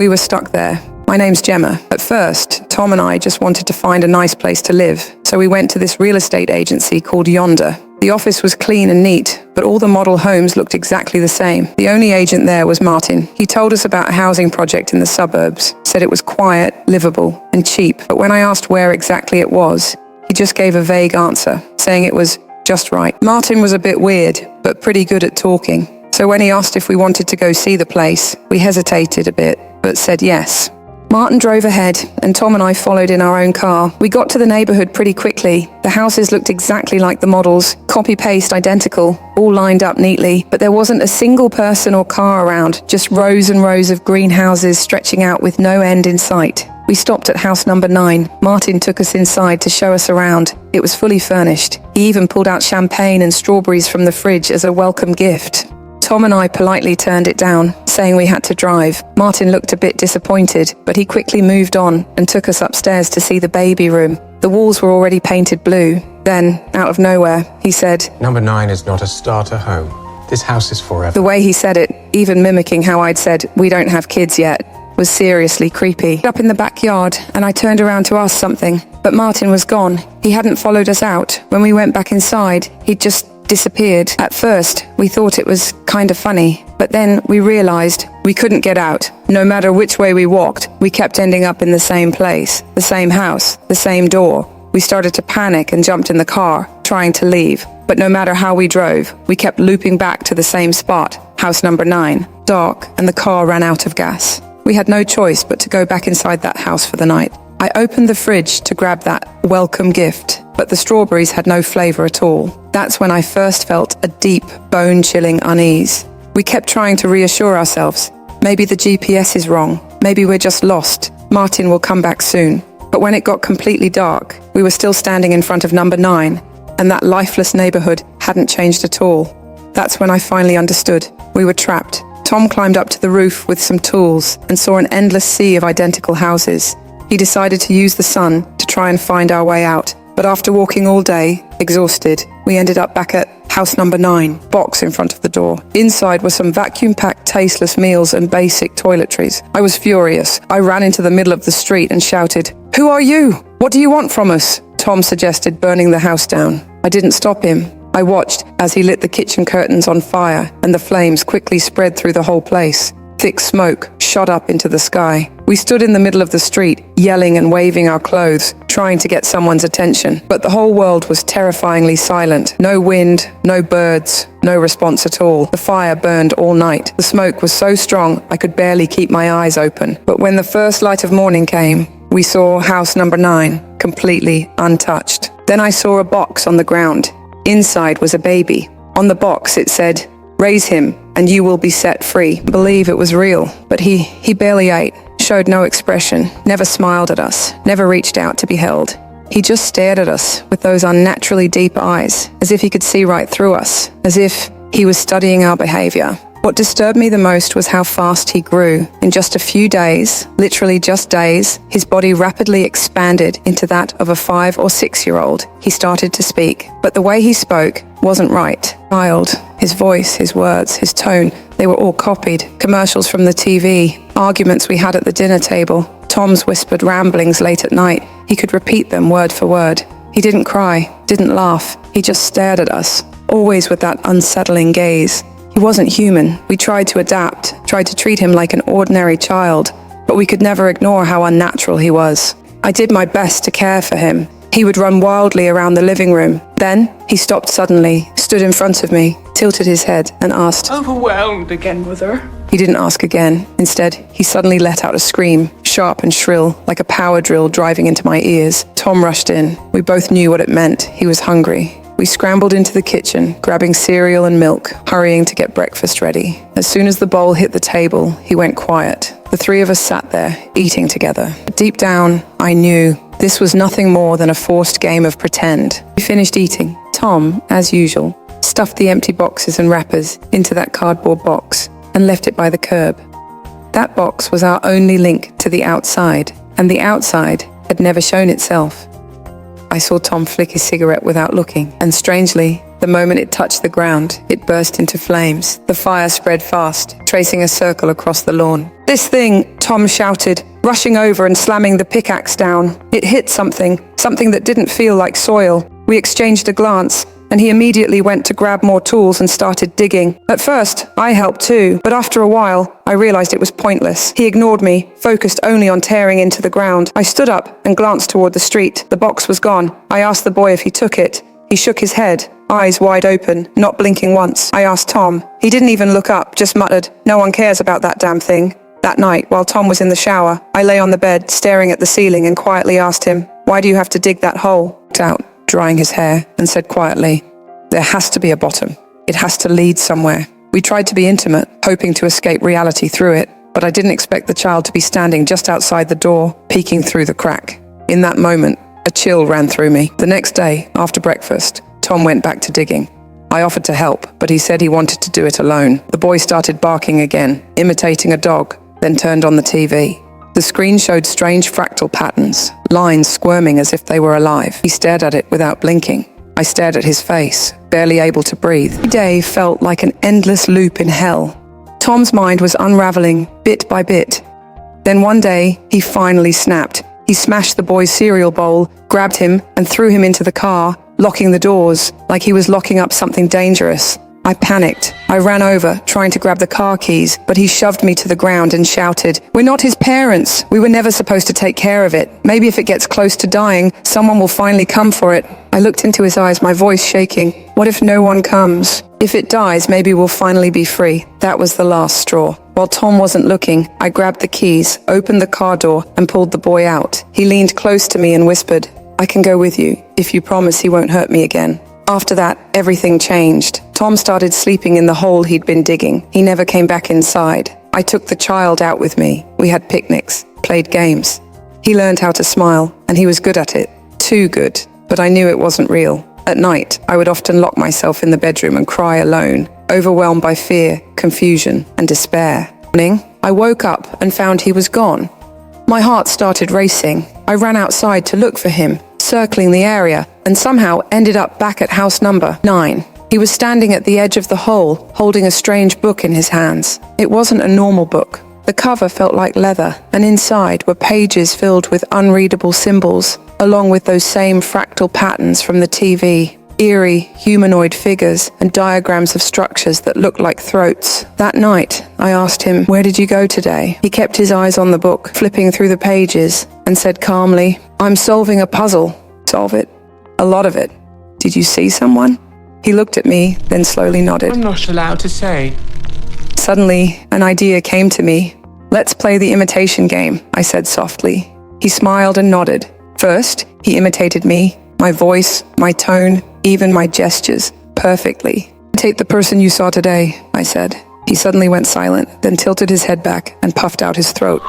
We were stuck there. My name's Gemma. At first, Tom and I just wanted to find a nice place to live, so we went to this real estate agency called Yonder. The office was clean and neat, but all the model homes looked exactly the same. The only agent there was Martin. He told us about a housing project in the suburbs, said it was quiet, livable, and cheap, but when I asked where exactly it was, he just gave a vague answer, saying it was just right. Martin was a bit weird, but pretty good at talking. So when he asked if we wanted to go see the place, we hesitated a bit, but said yes. Martin drove ahead, and Tom and I followed in our own car. We got to the neighborhood pretty quickly. The houses looked exactly like the models, copy-paste identical, all lined up neatly, but there wasn't a single person or car around, just rows and rows of greenhouses stretching out with no end in sight. We stopped at house number 9. Martin took us inside to show us around. It was fully furnished. He even pulled out champagne and strawberries from the fridge as a welcome gift. Tom and I politely turned it down, saying we had to drive. Martin looked a bit disappointed, but he quickly moved on and took us upstairs to see the baby room. The walls were already painted blue. Then, out of nowhere, he said, "Number 9 is not a starter home. This house is forever." The way he said it, even mimicking how I'd said, "We don't have kids yet," was seriously creepy. Up in the backyard, and I turned around to ask something, but Martin was gone. He hadn't followed us out. When we went back inside, he'd just disappeared. At first, we thought it was kind of funny, but then we realized we couldn't get out. No matter which way we walked, we kept ending up in the same place, the same house, the same door. We started to panic and jumped in the car, trying to leave. But no matter how we drove, we kept looping back to the same spot, house number 9. Dark, and the car ran out of gas. We had no choice but to go back inside that house for the night. I opened the fridge to grab that welcome gift, but the strawberries had no flavor at all. That's when I first felt a deep, bone-chilling unease. We kept trying to reassure ourselves. Maybe the GPS is wrong. Maybe we're just lost. Martin will come back soon. But when it got completely dark, we were still standing in front of number 9, and that lifeless neighborhood hadn't changed at all. That's when I finally understood. We were trapped. Tom climbed up to the roof with some tools and saw an endless sea of identical houses. He decided to use the sun to try and find our way out. But after walking all day, exhausted, we ended up back at house number 9, box in front of the door. Inside were some vacuum-packed, tasteless meals and basic toiletries. I was furious. I ran into the middle of the street and shouted, "Who are you? What do you want from us?" Tom suggested burning the house down. I didn't stop him. I watched as he lit the kitchen curtains on fire, and the flames quickly spread through the whole place. Thick smoke shot up into the sky. We stood in the middle of the street, yelling and waving our clothes, trying to get someone's attention. But the whole world was terrifyingly silent. No wind, no birds, no response at all. The fire burned all night. The smoke was so strong I could barely keep my eyes open. But when the first light of morning came, we saw house number 9, completely untouched. Then I saw a box on the ground. Inside was a baby. On the box it said, "Raise him, and you will be set free." I believe it was real, but he barely ate, showed no expression, never smiled at us, never reached out to be held. He just stared at us with those unnaturally deep eyes, as if he could see right through us, as if he was studying our behavior. What disturbed me the most was how fast he grew. In just a few days, literally just days, his body rapidly expanded into that of a 5 or 6-year-old. He started to speak, but the way he spoke wasn't right. Child, his voice, his words, his tone, they were all copied. Commercials from the TV, arguments we had at the dinner table, Tom's whispered ramblings late at night. He could repeat them word for word. He didn't cry, didn't laugh. He just stared at us, always with that unsettling gaze. He wasn't human. We tried to adapt, tried to treat him like an ordinary child, but we could never ignore how unnatural he was. I did my best to care for him. He would run wildly around the living room. Then he stopped suddenly, stood in front of me, tilted his head and asked, "Overwhelmed again, mother?" He didn't ask again. Instead, he suddenly let out a scream, sharp and shrill, like a power drill driving into my ears. Tom rushed in. We both knew what it meant. He was hungry. We scrambled into the kitchen, grabbing cereal and milk, hurrying to get breakfast ready. As soon as the bowl hit the table, he went quiet. The 3 of us sat there, eating together. Deep down, I knew this was nothing more than a forced game of pretend. We finished eating. Tom, as usual, stuffed the empty boxes and wrappers into that cardboard box and left it by the curb. That box was our only link to the outside, and the outside had never shown itself. I saw Tom flick his cigarette without looking, and strangely, The moment it touched the ground, it burst into flames. The fire spread fast, tracing a circle across the lawn. "This thing," Tom shouted, rushing over and slamming the pickaxe down. It hit something that didn't feel like soil. We exchanged a glance, and he immediately went to grab more tools and started digging. At first, I helped too, but after a while, I realized it was pointless. He ignored me, focused only on tearing into the ground. I stood up and glanced toward the street. The box was gone. I asked the boy if he took it. He shook his head, eyes wide open, not blinking once. I asked Tom. He didn't even look up, just muttered, "No one cares about that damn thing." That night, while Tom was in the shower, I lay on the bed, staring at the ceiling, and quietly asked him, "Why do you have to dig that hole?" He looked out, drying his hair, and said quietly, "There has to be a bottom. It has to lead somewhere." We tried to be intimate, hoping to escape reality through it, but I didn't expect the child to be standing just outside the door, peeking through the crack. In that moment, a chill ran through me. The next day, after breakfast, Tom went back to digging. I offered to help, but he said he wanted to do it alone. The boy started barking again, imitating a dog, then turned on the TV. The screen showed strange fractal patterns, lines squirming as if they were alive. He stared at it without blinking. I stared at his face, barely able to breathe. Every day felt like an endless loop in hell. Tom's mind was unraveling, bit by bit. Then one day, he finally snapped. He smashed the boy's cereal bowl, grabbed him, and threw him into the car, locking the doors, like he was locking up something dangerous. I panicked. I ran over, trying to grab the car keys, but he shoved me to the ground and shouted, "We're not his parents. We were never supposed to take care of it. Maybe if it gets close to dying, someone will finally come for it." I looked into his eyes, my voice shaking. "What if no one comes? If it dies, maybe we'll finally be free." That was the last straw. While Tom wasn't looking, I grabbed the keys, opened the car door, and pulled the boy out. He leaned close to me and whispered, "I can go with you, if you promise he won't hurt me again." After that, everything changed. Tom started sleeping in the hole he'd been digging. He never came back inside. I took the child out with me. We had picnics, played games. He learned how to smile, and he was good at it. Too good. But I knew it wasn't real. At night, I would often lock myself in the bedroom and cry alone, overwhelmed by fear, confusion, and despair. Morning, I woke up and found he was gone. My heart started racing. I ran outside to look for him, circling the area, and somehow ended up back at house number 9. He was standing at the edge of the hole, holding a strange book in his hands. It wasn't a normal book. The cover felt like leather, and inside were pages filled with unreadable symbols, along with those same fractal patterns from the TV. Eerie, humanoid figures and diagrams of structures that looked like throats. That night, I asked him, "Where did you go today?" He kept his eyes on the book, flipping through the pages, and said calmly, "I'm solving a puzzle." "Solve it?" "A lot of it." "Did you see someone?" He looked at me, then slowly nodded. I'm not allowed to say. Suddenly, an idea came to me. "Let's play the imitation game," I said softly. He smiled and nodded. First, he imitated me, my voice, my tone, even my gestures, perfectly. "Imitate the person you saw today," I said. He suddenly went silent, then tilted his head back and puffed out his throat.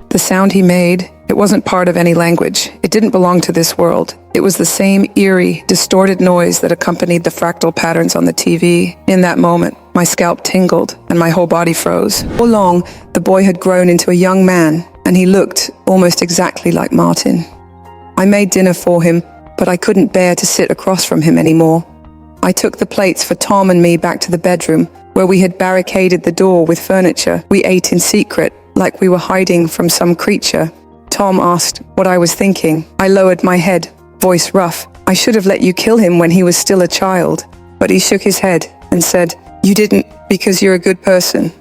The sound he made, it wasn't part of any language. It didn't belong to this world. It was the same eerie, distorted noise that accompanied the fractal patterns on the TV. In that moment, my scalp tingled and my whole body froze. All along, the boy had grown into a young man, and he looked almost exactly like Martin. I made dinner for him, but I couldn't bear to sit across from him anymore. I took the plates for Tom and me back to the bedroom, where we had barricaded the door with furniture. We ate in secret, like we were hiding from some creature. Tom asked what I was thinking. I lowered my head, voice rough. "I should have let you kill him when he was still a child." But he shook his head and said, "You didn't, because you're a good person."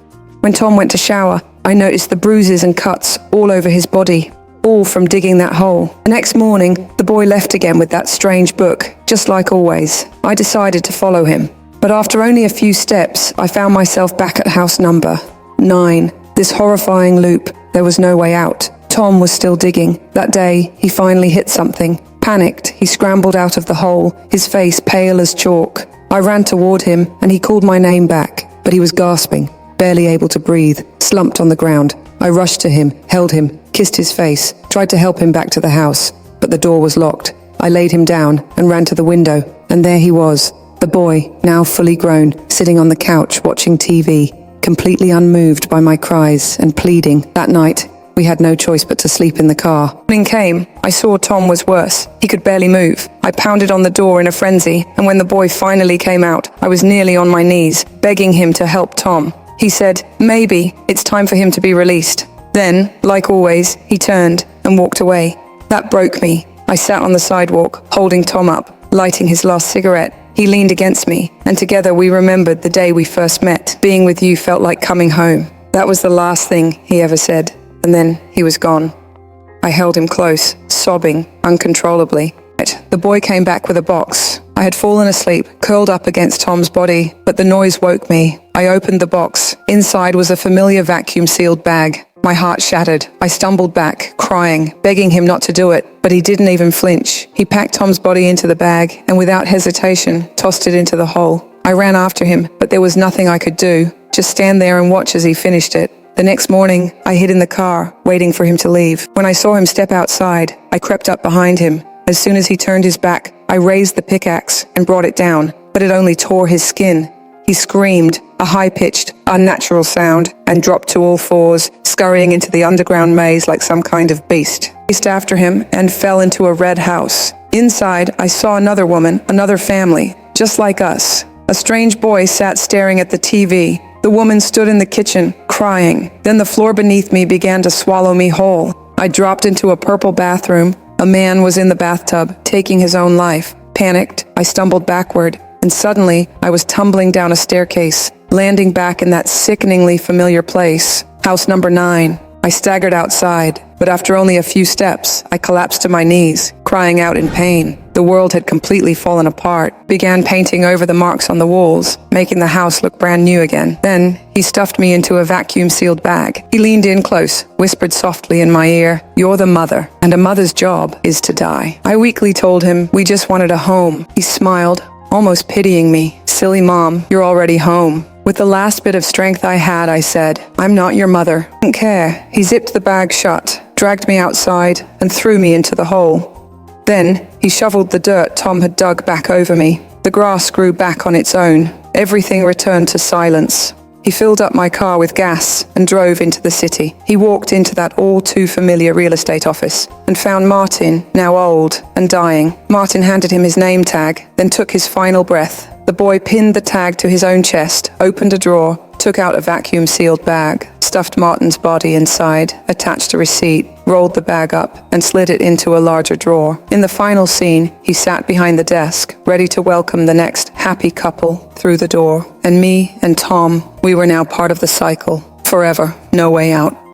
When Tom went to shower, I noticed the bruises and cuts all over his body, all from digging that hole. The next morning, the boy left again with that strange book, just like always. I decided to follow him. But after only a few steps, I found myself back at house number 9. This horrifying loop. There was no way out. Tom was still digging. That day, he finally hit something. Panicked, he scrambled out of the hole, his face pale as chalk. I ran toward him, and he called my name back, but he was gasping, barely able to breathe, slumped on the ground. I rushed to him, held him, kissed his face, tried to help him back to the house, but the door was locked. I laid him down and ran to the window, and there he was, the boy, now fully grown, sitting on the couch watching TV, completely unmoved by my cries and pleading. That night, We had no choice but to sleep in the car. Morning came. I saw Tom was worse. He could barely move. I pounded on the door in a frenzy, and when the boy finally came out, I was nearly on my knees, begging him to help Tom. He said, maybe it's time for him to be released. Then, like always, he turned and walked away. That broke me. I sat on the sidewalk, holding Tom up, lighting his last cigarette. He leaned against me, and together we remembered the day we first met. Being with you felt like coming home. That was the last thing he ever said, and then he was gone. I held him close, sobbing uncontrollably. The boy came back with a box. I had fallen asleep, curled up against Tom's body, but the noise woke me. I opened the box. Inside was a familiar vacuum-sealed bag. My heart shattered. I stumbled back, crying, begging him not to do it, but he didn't even flinch. He packed Tom's body into the bag and without hesitation, tossed it into the hole. I ran after him, but there was nothing I could do. Just stand there and watch as he finished it. The next morning, I hid in the car, waiting for him to leave. When I saw him step outside, I crept up behind him. As soon as he turned his back, I raised the pickaxe and brought it down, but it only tore his skin. He screamed, a high-pitched, unnatural sound, and dropped to all fours, scurrying into the underground maze like some kind of beast. I chased after him and fell into a red house. Inside, I saw another woman, another family, just like us. A strange boy sat staring at the TV. The woman stood in the kitchen, crying. Then the floor beneath me began to swallow me whole. I dropped into a purple bathroom. A man was in the bathtub, taking his own life. Panicked, I stumbled backward, and suddenly I was tumbling down a staircase, landing back in that sickeningly familiar place, house number 9. I staggered outside, but after only a few steps, I collapsed to my knees, crying out in pain. The world had completely fallen apart, began painting over the marks on the walls, making the house look brand new again. Then, he stuffed me into a vacuum-sealed bag. He leaned in close, whispered softly in my ear, "You're the mother, and a mother's job is to die." I weakly told him we just wanted a home. He smiled, almost pitying me. "Silly mom, you're already home." With the last bit of strength I had, I said, "I'm not your mother." I didn't care. He zipped the bag shut, dragged me outside, and threw me into the hole. Then, he shoveled the dirt Tom had dug back over me. The grass grew back on its own. Everything returned to silence. He filled up my car with gas and drove into the city. He walked into that all-too-familiar real estate office and found Martin, now old and dying. Martin handed him his name tag, then took his final breath. The boy pinned the tag to his own chest, opened a drawer, took out a vacuum-sealed bag, stuffed Martin's body inside, attached a receipt, rolled the bag up, and slid it into a larger drawer. In the final scene, he sat behind the desk, ready to welcome the next happy couple through the door. And me and Tom, we were now part of the cycle. Forever, no way out.